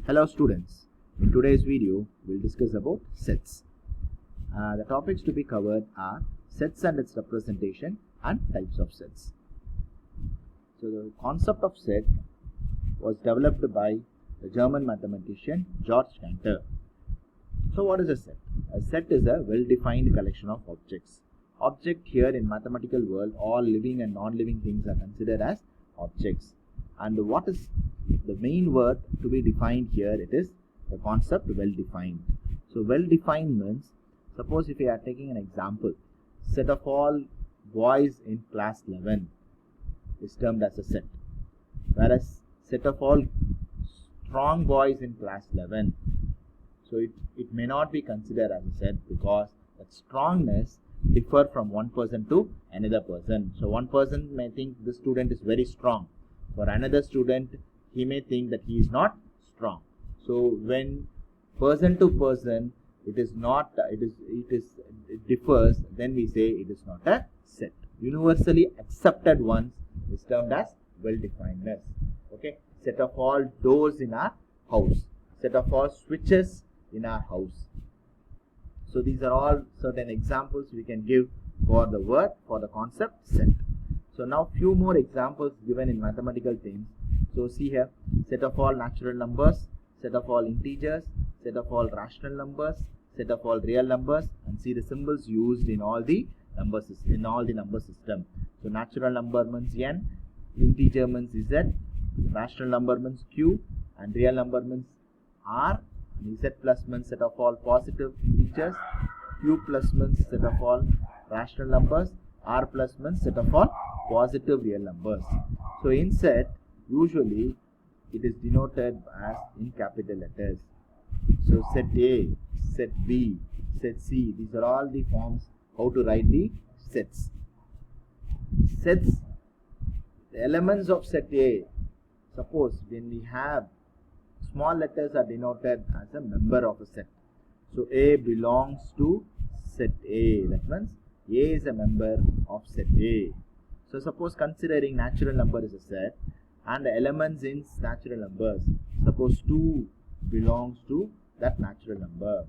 Hello students, in today's video we'll discuss about sets. The topics to be covered are sets and its representation and types of sets. So the concept of set was developed by the German mathematician George Cantor. So what is a set? A set is a well-defined collection of objects. Object here in mathematical world, all living and non-living things are considered as objects. And what is the main word to be defined here? It is the concept well-defined. So well-defined means, suppose if we are taking an example, set of all boys in class 11 is termed as a set, whereas set of all strong boys in class 11, so it may not be considered as a set, because that strongness differ from one person to another person. So one person may think this student is very strong, for another student he may think that he is not strong. So when person to person it differs, then we say it is not a set. Universally accepted ones is termed as well-definedness. Okay, set of all doors in our house, set of all switches in our house. So these are all certain examples we can give for the word, for the concept set. So now few more examples given in mathematical terms. So see here, set of all natural numbers, set of all integers, set of all rational numbers, set of all real numbers, and see the symbols used in all the number system. So natural number means n, integer means z, rational number means q, and real number means r, and z plus means set of all positive integers, q plus means set of all rational numbers, r plus means set of all positive real numbers. So in set, usually it is denoted as in capital letters. So set A, set B, set C, these are all the forms how to write the sets. Sets, the elements of set A, suppose when we have small letters are denoted as a member of a set. So A belongs to set A, that means A is a member of set A. So suppose considering natural number is a set, and the elements in natural numbers, suppose 2 belongs to that natural number,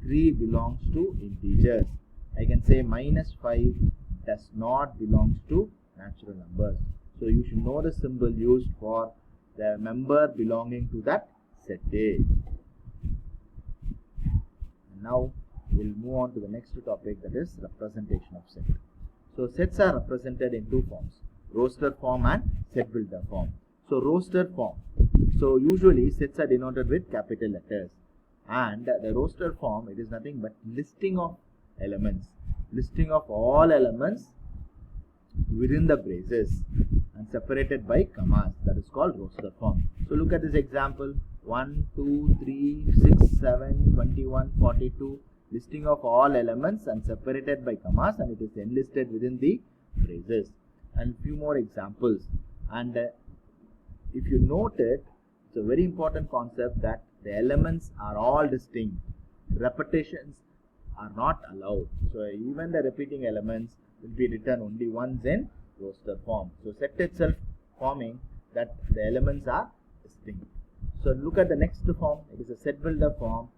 3 belongs to integers. I can say minus 5 does not belongs to natural numbers. So you should know the symbol used for the member belonging to that set A. And now we'll move on to the next topic, that is representation of set. So sets are represented in two forms, roster form and set builder form. So roster form, so usually sets are denoted with capital letters, and the roster form, it is nothing but listing of elements, listing of all elements within the braces and separated by commas, that is called roster form. So look at this example, 1, 2, 3, 6, 7, 21, 42, listing of all elements and separated by commas, and it is enlisted within the braces. And few more examples. And if you note it, it's a very important concept that the elements are all distinct. Repetitions are not allowed. So even the repeating elements will be written only once in roster form. So set itself forming that the elements are distinct. So look at the next form. It is a set builder form,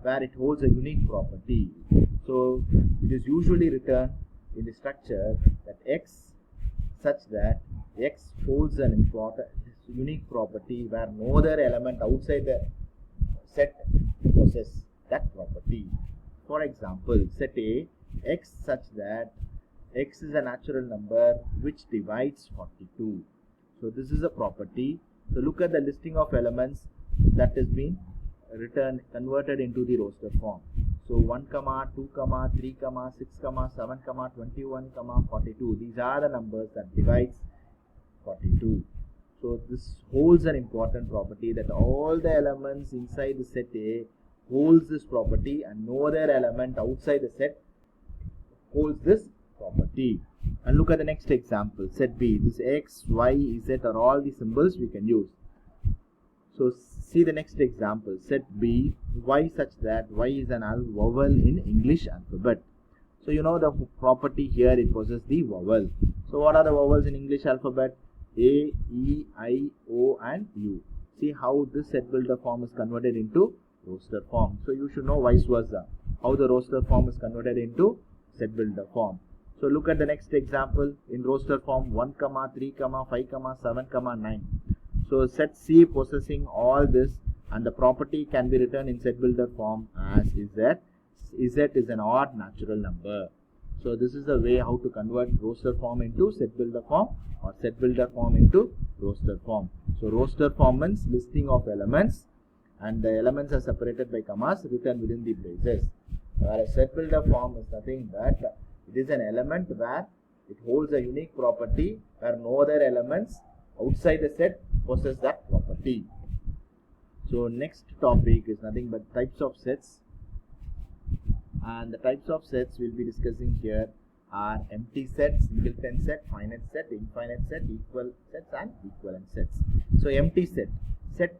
where it holds a unique property. So it is usually written in the structure that x such that x holds an important unique property where no other element outside the set possesses that property. For example, set A, x such that x is a natural number which divides 42. So this is a property. So look at the listing of elements that has been converted into the roster form. So 1, 2, 3, 6, 7, 21, 42. These are the numbers that divides 42. So this holds an important property that all the elements inside the set A holds this property, and no other element outside the set holds this property. And look at the next example, set B. This x, y, z are all the symbols we can use. So see the next example, set B, y such that y is an vowel in English alphabet. So you know the property here, it possesses the vowel. So what are the vowels in English alphabet? A, E, I, O and U. see how this set builder form is converted into roster form. So you should know vice versa, how the roster form is converted into set builder form. So look at the next example. In roster form 1, 3, 5, 7, 9. So set C possessing all this, and the property can be written in set builder form as Z. Z is an odd natural number. So this is the way how to convert roster form into set builder form, or set builder form into roster form. So roster form means listing of elements, and the elements are separated by commas written within the braces. Whereas set builder form is nothing but it is an element where it holds a unique property where no other elements outside the set possess that property. So next topic is nothing but types of sets, and the types of sets we'll be discussing here are empty set, singleton set, finite set, infinite set, equal sets and equivalent sets. So empty set, set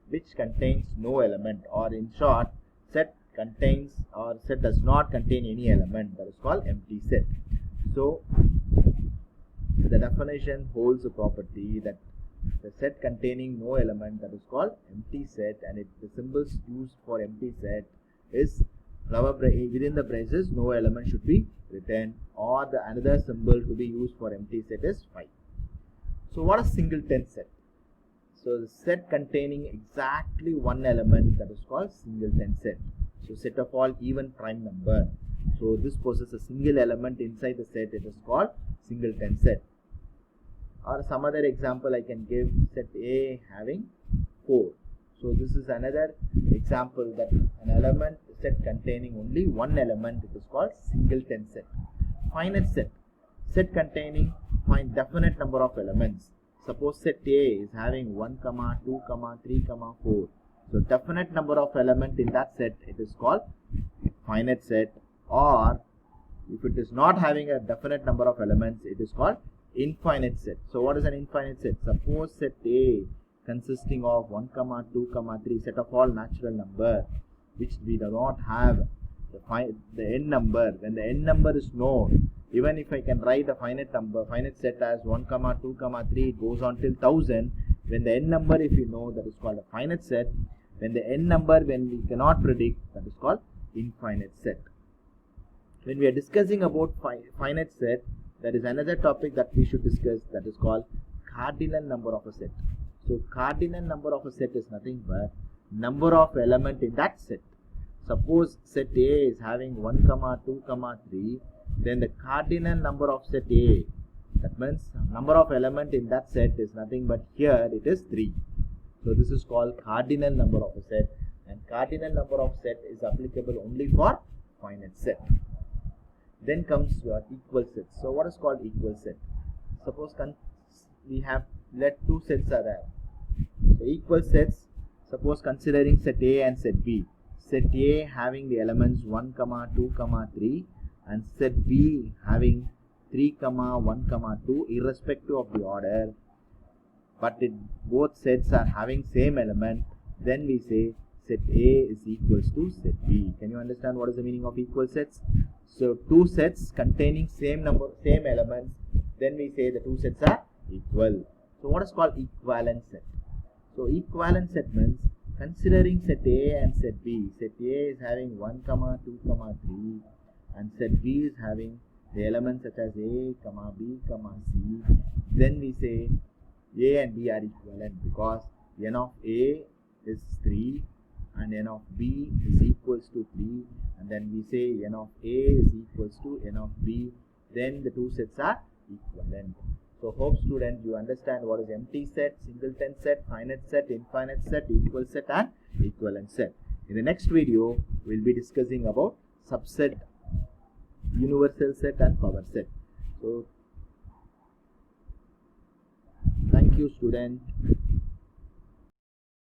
which contains no element, or in short, set contains or set does not contain any element, that is called empty set. So the definition holds a property that the set containing no element, that is called empty set, and the symbols used for empty set is within the braces no element should be written, or the another symbol to be used for empty set is 5. So what is singleton set? So the set containing exactly one element, that is called singleton set. So set of all even prime number. So this possesses a single element inside the set, it is called singleton set. Or some other example I can give, set A having 4. So this is another example that an element set containing only one element, it is called singleton set. Finite set, set containing definite number of elements. Suppose set A is having 1, 2, 3, 4. So definite number of element in that set, it is called finite set. Or if it is not having a definite number of elements, it is called infinite set. So what is an infinite set? Suppose set A consisting of 1, 2, 3, set of all natural number which we do not have the n number. When the n number is known, even if I can write a finite set as 1, 2, 3, it goes on till 1000. When the n number, if you know, that is called a finite set. When the n number, when we cannot predict, that is called infinite set. When we are discussing about finite set, there is another topic that we should discuss, that is called cardinal number of a set. So cardinal number of a set is nothing but number of element in that set. Suppose set A is having 1, 2, 3, then the cardinal number of set A, that means number of element in that set is nothing but here it is 3. So this is called cardinal number of a set, and cardinal number of set is applicable only for finite set. Then comes your equal sets. So what is called equal set? Suppose we have let two sets are there. So equal sets, suppose considering set A and set B. Set A having the elements 1, 2, 3, and set B having 3, 1, 2, irrespective of the order, but both sets are having same element, then we say set A is equals to set B. Can you understand what is the meaning of equal sets? So two sets containing same elements, then we say the two sets are equal. So what is called equivalent set? So equivalent set means considering set A and set B. Set A is having 1, 2, 3, and set B is having the elements such as A, B, C. Then we say A and B are equivalent because n of A is 3 and n of B is equals to 3, and then we say n of A is equals to n of B, then the two sets are equivalent. So hope student you understand what is empty set, singleton set, finite set, infinite set, equal set and equivalent set. In the next video we will be discussing about subset, universal set and power set. So thank you student.